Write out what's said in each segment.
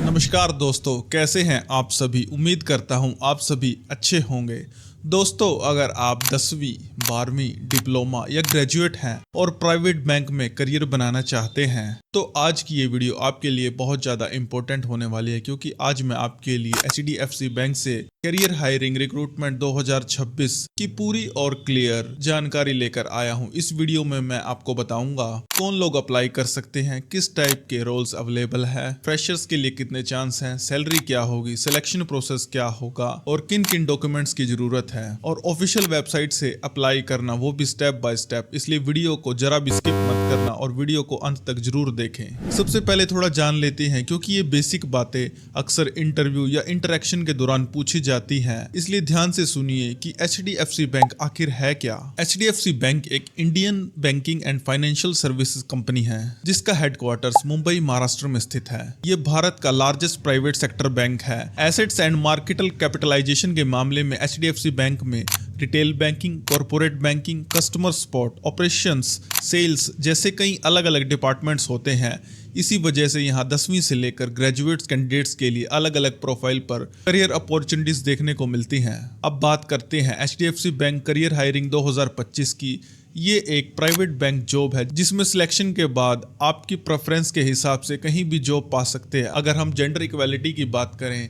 नमस्कार दोस्तों, कैसे हैं आप सभी। उम्मीद करता हूं आप सभी अच्छे होंगे। दोस्तों, अगर आप 10वीं 12वीं डिप्लोमा या ग्रेजुएट हैं और प्राइवेट बैंक में करियर बनाना चाहते हैं तो आज की ये वीडियो आपके लिए बहुत ज़्यादा इम्पोर्टेंट होने वाली है, क्योंकि आज मैं आपके लिए HDFC बैंक से करियर हायरिंग रिक्रूटमेंट 2026 की पूरी और क्लियर जानकारी लेकर आया हूं। इस वीडियो में मैं आपको बताऊंगा कौन लोग अप्लाई कर सकते हैं, किस टाइप के रोल्स अवेलेबल है, फ्रेशर्स के लिए कितने चांस हैं, सैलरी क्या होगी, सिलेक्शन प्रोसेस क्या होगा और किन किन डॉक्यूमेंट्स की जरूरत है, और ऑफिशियल वेबसाइट से अप्लाई करना, वो भी स्टेप बाय स्टेप। इसलिए वीडियो को जरा भी स्किप मत करना और वीडियो को अंत तक जरूर देखें। सबसे पहले थोड़ा जान लेते हैं, क्योंकि ये बेसिक बातें अक्सर इंटरव्यू या इंटरेक्शन के दौरान पूछी जाती हैं, इसलिए ध्यान से सुनिए कि HDFC बैंक आखिर है क्या। HDFC बैंक एक Indian banking and financial services company है जिसका हेडक्वार्टर्स मुंबई महाराष्ट्र में स्थित है। ये भारत का लार्जेस्ट प्राइवेट सेक्टर बैंक है। एसेट्स एंड मार्केटल कैपिटलाइजेशन के मामले में HDFC बैंक में retail banking, corporate banking, customer support, operations, sales जैसे कई अलग अलग डिपार्टमेंट्स होते हैं। इसी वजह से यहाँ 10वीं से लेकर ग्रेजुएट्स कैंडिडेट्स के लिए अलग अलग प्रोफाइल पर करियर अपॉर्चुनिटीज देखने को मिलती हैं। अब बात करते हैं HDFC बैंक करियर हायरिंग 2025 की। ये एक प्राइवेट बैंक जॉब है जिसमें सिलेक्शन के बाद आपकी प्रेफरेंस के हिसाब से कहीं भी जॉब पा सकते हैं। अगर हम जेंडर इक्वालिटी की बात करें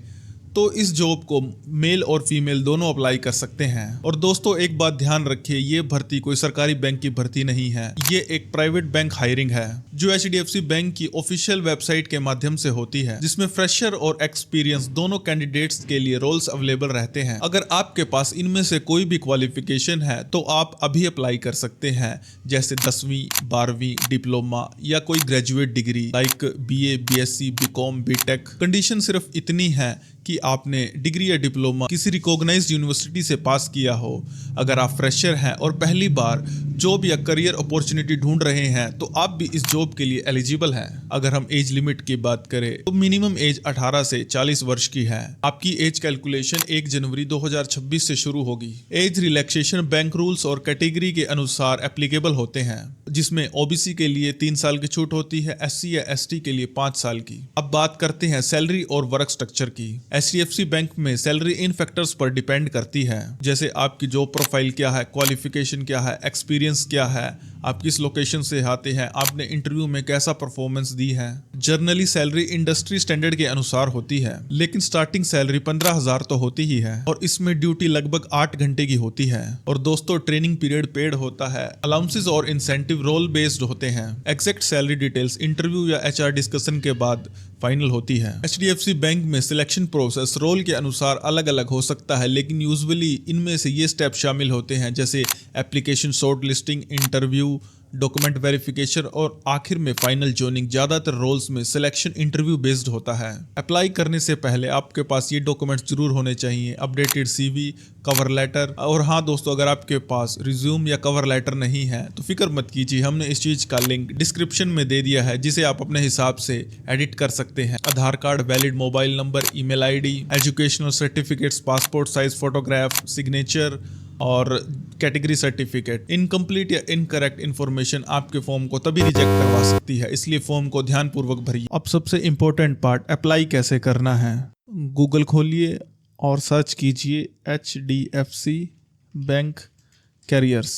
तो इस जॉब को मेल और फीमेल दोनों अप्लाई कर सकते हैं। और दोस्तों, एक बात ध्यान रखिए, ये भर्ती कोई सरकारी बैंक की भर्ती नहीं है, ये एक प्राइवेट बैंक हायरिंग है जो HDFC बैंक की ऑफिशियल वेबसाइट के माध्यम से होती है, जिसमें फ्रेशर और एक्सपीरियंस दोनों कैंडिडेट्स के लिए रोल्स अवेलेबल रहते हैं। अगर आपके पास इनमें से कोई भी क्वालिफिकेशन है तो आप अभी अप्लाई कर सकते हैं, जैसे 10वीं 12वीं डिप्लोमा या कोई graduate degree like BA, BSc, BCom, BTech। Condition सिर्फ इतनी है कि आपने डिग्री या डिप्लोमा किसी रिकॉग्नाइज्ड यूनिवर्सिटी से पास किया हो। अगर आप फ्रेशर हैं और पहली बार जॉब या करियर अपॉर्चुनिटी ढूंढ रहे हैं तो आप भी इस जॉब के लिए एलिजिबल हैं। अगर हम एज लिमिट की बात करें तो मिनिमम एज 18 से 40 वर्ष की है। आपकी एज कैलकुलेशन 1 जनवरी 2026 से शुरू होगी। एज रिलैक्सेशन बैंक रूल्स और कैटेगरी के अनुसार एप्लीकेबल होते हैं, जिसमें OBC के लिए 3 साल की छूट होती है, SC या ST के लिए 5 साल की। अब बात करते हैं सैलरी और वर्क स्ट्रक्चर की। HDFC बैंक में सैलरी इन फैक्टर्स पर डिपेंड करती है, जैसे आपकी जॉब प्रोफाइल क्या है, क्वालिफिकेशन क्या है, एक्सपीरियंस क्या है, आप किस लोकेशन से आते हैं, आपने इंटरव्यू में कैसा परफॉर्मेंस दी है। जनरली सैलरी इंडस्ट्री स्टैंडर्ड के अनुसार होती है, लेकिन स्टार्टिंग सैलरी 15,000 तो होती ही है और इसमें ड्यूटी लगभग 8 घंटे की होती है। और दोस्तों, ट्रेनिंग पीरियड पेड होता है। अलाउंसेस और इंसेंटिव रोल बेस्ड होते हैं। एग्जैक्ट सैलरी डिटेल्स इंटरव्यू या HR डिस्कशन के बाद फाइनल होती है। HDFC बैंक में सिलेक्शन प्रोसेस रोल के अनुसार अलग अलग हो सकता है, लेकिन यूजुअली इनमें से ये स्टेप शामिल होते हैं, जैसे application short listing, interview, document verification और आखिर में फाइनल जॉइनिंग। ज्यादातर रोल्स में सिलेक्शन इंटरव्यू बेस्ड होता है। अप्लाई करने से पहले आपके पास ये डॉक्यूमेंट्स जरूर होने चाहिए, अपडेटेड CV, कवर लेटर। और हाँ दोस्तों, अगर आपके पास रिज्यूम या कवर लेटर नहीं है तो फिक्र मत कीजिए, हमने इस चीज का लिंक डिस्क्रिप्शन में दे दिया है, जिसे आप अपने हिसाब से एडिट कर सकते हैं। Aadhaar card, valid mobile number, email ID, educational certificates, passport size photograph, signature और कैटेगरी सर्टिफिकेट। इनकम्प्लीट या इनकरेक्ट इन्फॉर्मेशन आपके फॉर्म को तभी रिजेक्ट करवा सकती है, इसलिए फॉर्म को ध्यानपूर्वक भरिए। अब सबसे इम्पोर्टेंट पार्ट, अप्लाई कैसे करना है। गूगल खोलिए और सर्च कीजिए HDFC बैंक कैरियर्स,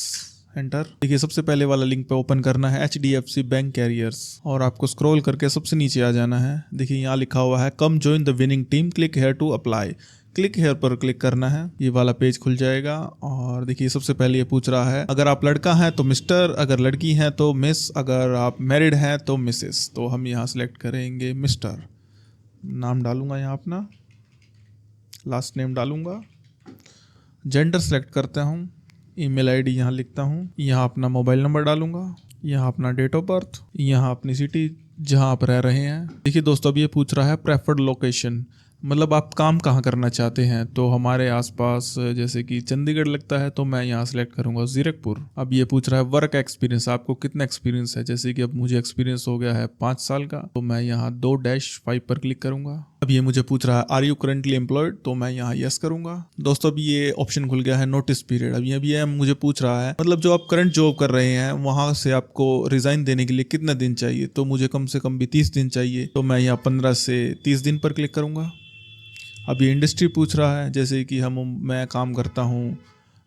एंटर। देखिए, सबसे पहले वाला लिंक पे ओपन करना है HDFC बैंक कैरियर्स और आपको स्क्रॉल करके सबसे नीचे आ जाना है। देखिए, यहाँ लिखा हुआ है come join the winning team, click here to apply. Click here पर क्लिक करना है, ये वाला पेज खुल जाएगा। और देखिए, सबसे पहले ये पूछ रहा है अगर आप लड़का हैं तो मिस्टर, अगर लड़की हैं तो मिस, अगर आप मैरिड हैं तो मिसेस। तो हम यहाँ सेलेक्ट करेंगे मिस्टर। नाम डालूंगा यहाँ अपना, लास्ट नेम डालूंगा, जेंडर सेलेक्ट करता हूँ, ईमेल ID यहाँ लिखता हूँ, यहाँ अपना मोबाइल नंबर डालूंगा, यहाँ अपना डेट ऑफ बर्थ, यहाँ अपनी सिटी जहाँ आप रह रहे हैं। देखिए दोस्तों, अब ये पूछ रहा है प्रेफर्ड लोकेशन, मतलब आप काम कहाँ करना चाहते हैं। तो हमारे आसपास जैसे कि चंडीगढ़ लगता है तो मैं यहाँ सेलेक्ट करूँगा जीरकपुर। अब ये पूछ रहा है वर्क एक्सपीरियंस, आपको कितना एक्सपीरियंस है। जैसे कि अब मुझे एक्सपीरियंस हो गया है 5 साल का, तो मैं यहाँ 2-5 पर क्लिक करूँगा। अब ये मुझे पूछ रहा है आर यू करेंटली एम्प्लॉयड, तो मैं यहाँ यस करूंगा। दोस्तों अभी ये ऑप्शन खुल गया है नोटिस पीरियड। अब ये मुझे पूछ रहा है मतलब जो आप करंट जॉब कर रहे हैं वहां से आपको रिजाइन देने के लिए कितना दिन चाहिए, तो मुझे कम से कम भी 30 दिन चाहिए, तो मैं यहाँ 15 से 30 दिन पर क्लिक करूंगा। अब ये इंडस्ट्री पूछ रहा है, जैसे कि मैं काम करता हूँ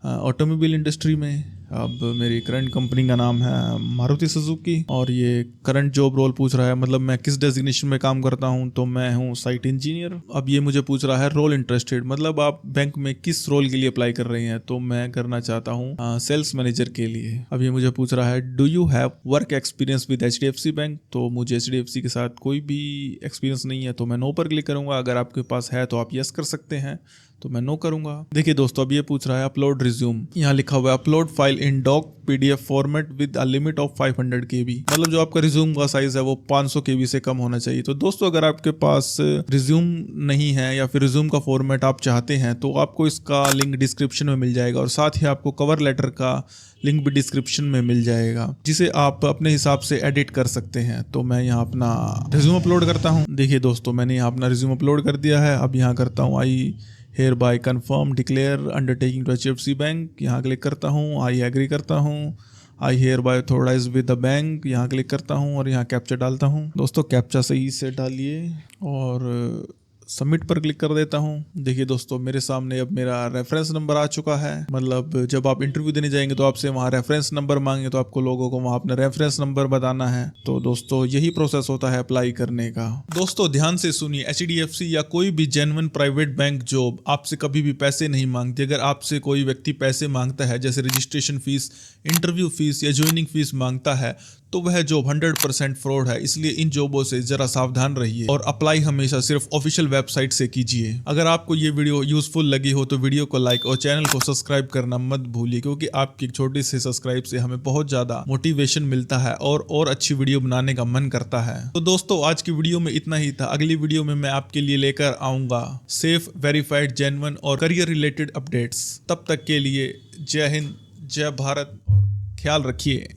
ऑटोमोबाइल इंडस्ट्री में। अब मेरी करंट कंपनी का नाम है मारुति सुजुकी, और ये करंट जॉब रोल पूछ रहा है मतलब मैं किस डेजिग्नेशन में काम करता हूँ, तो मैं हूँ साइट इंजीनियर। अब ये मुझे पूछ रहा है रोल इंटरेस्टेड, मतलब आप बैंक में किस रोल के लिए अप्लाई कर रहे हैं, तो मैं करना चाहता हूँ सेल्स मैनेजर के लिए। अब ये मुझे पूछ रहा है do you have work experience with HDFC bank, तो मुझे HDFC के साथ कोई भी एक्सपीरियंस नहीं है, तो मैं नो पर क्लिक करूंगा। अगर आपके पास है तो आप यस कर सकते हैं, तो मैं नो करूंगा। देखिए दोस्तों अब ये पूछ रहा है अपलोड रिज्यूम, यहाँ लिखा हुआ है upload file in doc PDF format with a limit of 500 KB, मतलब जो आपका रिज्यूम का साइज है वो 500 KB से कम होना चाहिए। तो दोस्तों अगर आपके पास रिज्यूम नहीं है या फिर रिज्यूम का फॉर्मेट आप चाहते हैं तो आपको इसका लिंक डिस्क्रिप्शन में मिल जाएगा, और साथ ही आपको कवर लेटर का लिंक भी डिस्क्रिप्शन में मिल जाएगा, जिसे आप अपने हिसाब से एडिट कर सकते हैं। तो मैं यहाँ अपना रिज्यूम अपलोड करता हूँ। देखिए दोस्तों मैंने यहाँ अपना रिज्यूम अपलोड कर दिया है। अब यहाँ करता हूँ I hereby confirm declare undertaking to HDFC bank, यहाँ क्लिक करता हूँ, आई एग्री करता हूँ। I hereby authorise with the bank, यहाँ क्लिक करता हूँ और यहाँ कैप्चा डालता हूँ। दोस्तों कैप्चा सही से डालिए और सबमिट पर क्लिक कर देता हूँ। देखिए दोस्तों मेरे सामने अब मेरा रेफरेंस नंबर आ चुका है, मतलब जब आप इंटरव्यू देने जाएंगे तो आपसे वहाँ रेफरेंस नंबर मांगे, तो आपको लोगों को वहाँ अपना रेफरेंस नंबर बताना है। तो दोस्तों यही प्रोसेस होता है अप्लाई करने का। दोस्तों ध्यान से सुनिए, HDFC या कोई भी जेन्युइन प्राइवेट बैंक जॉब आपसे कभी भी पैसे नहीं मांगती। अगर आपसे कोई व्यक्ति पैसे मांगता है, जैसे रजिस्ट्रेशन फीस, इंटरव्यू फीस या ज्वाइनिंग फीस मांगता है, तो वह जॉब 100% फ्रॉड है। इसलिए इन जॉबों से जरा सावधान रहिए और अप्लाई हमेशा सिर्फ ऑफिशियल वेबसाइट से कीजिए। अगर आपको ये वीडियो यूजफुल लगी हो तो वीडियो को लाइक और चैनल को सब्सक्राइब करना मत भूलिए, क्योंकि आपकी एक छोटी सी सब्सक्राइब से हमें बहुत ज्यादा मोटिवेशन मिलता है और अच्छी वीडियो बनाने का मन करता है। तो दोस्तों आज की वीडियो में इतना ही था। अगली वीडियो में मैं आपके लिए लेकर आऊंगा सेफ, वेरीफाइड, जेन्युइन और करियर रिलेटेड अपडेट्स। तब तक के लिए जय हिंद, जय भारत और ख्याल रखिए।